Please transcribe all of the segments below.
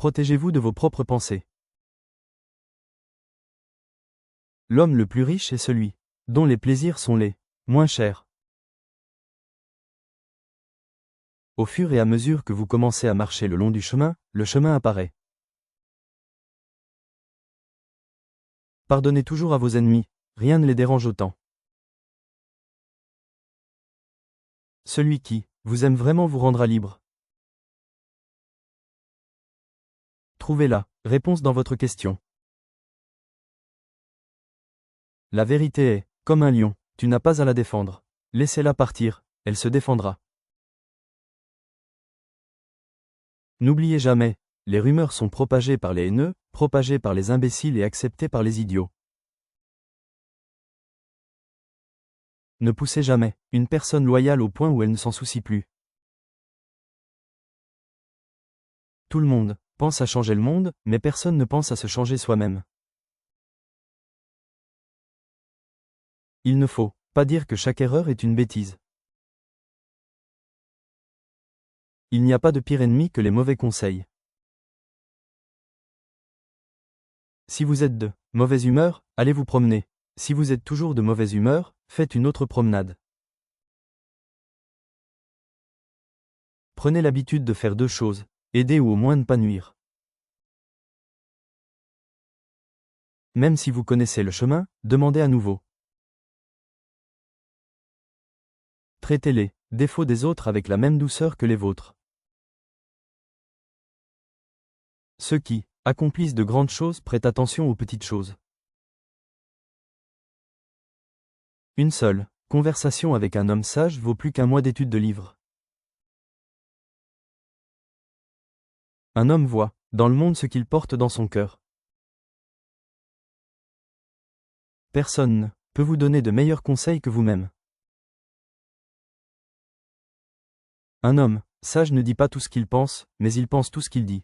Protégez-vous de vos propres pensées. L'homme le plus riche est celui dont les plaisirs sont les moins chers. Au fur et à mesure que vous commencez à marcher le long du chemin, le chemin apparaît. Pardonnez toujours à vos ennemis, rien ne les dérange autant. Celui qui vous aime vraiment vous rendra libre. Trouvez la réponse dans votre question. La vérité est, comme un lion, tu n'as pas à la défendre. Laissez-la partir, elle se défendra. N'oubliez jamais, les rumeurs sont propagées par les haineux, propagées par les imbéciles et acceptées par les idiots. Ne poussez jamais une personne loyale au point où elle ne s'en soucie plus. Tout le monde pense à changer le monde, mais personne ne pense à se changer soi-même. Il ne faut pas dire que chaque erreur est une bêtise. Il n'y a pas de pire ennemi que les mauvais conseils. Si vous êtes de mauvaise humeur, allez vous promener. Si vous êtes toujours de mauvaise humeur, faites une autre promenade. Prenez l'habitude de faire deux choses, aider ou au moins ne pas nuire. Même si vous connaissez le chemin, demandez à nouveau. Traitez les défauts des autres avec la même douceur que les vôtres. Ceux qui accomplissent de grandes choses prêtent attention aux petites choses. Une seule conversation avec un homme sage vaut plus qu'un mois d'études de livres. Un homme voit dans le monde ce qu'il porte dans son cœur. Personne ne peut vous donner de meilleurs conseils que vous-même. Un homme sage ne dit pas tout ce qu'il pense, mais il pense tout ce qu'il dit.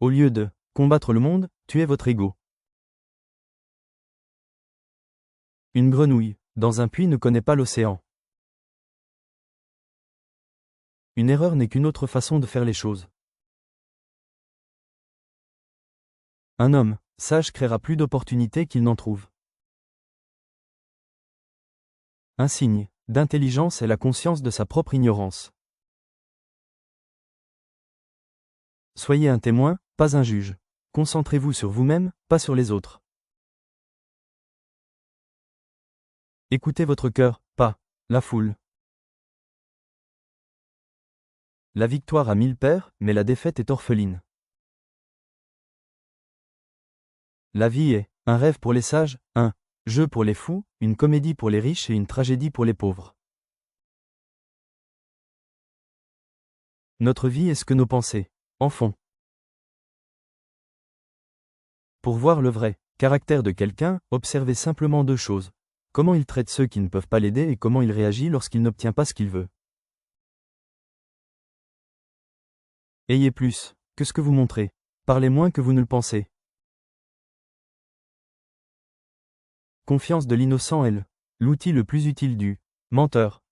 Au lieu de combattre le monde, tuez votre ego. Une grenouille dans un puits ne connaît pas l'océan. Une erreur n'est qu'une autre façon de faire les choses. Un homme sage créera plus d'opportunités qu'il n'en trouve. Un signe d'intelligence est la conscience de sa propre ignorance. Soyez un témoin, pas un juge. Concentrez-vous sur vous-même, pas sur les autres. Écoutez votre cœur, pas la foule. La victoire a 1000 pères, mais la défaite est orpheline. La vie est un rêve pour les sages, un jeu pour les fous, une comédie pour les riches et une tragédie pour les pauvres. Notre vie est ce que nos pensées en font. Pour voir le vrai caractère de quelqu'un, observez simplement deux choses. Comment il traite ceux qui ne peuvent pas l'aider et comment il réagit lorsqu'il n'obtient pas ce qu'il veut. Ayez plus que ce que vous montrez. Parlez moins que vous ne le pensez. Confiance de l'innocent est l'outil le plus utile du menteur.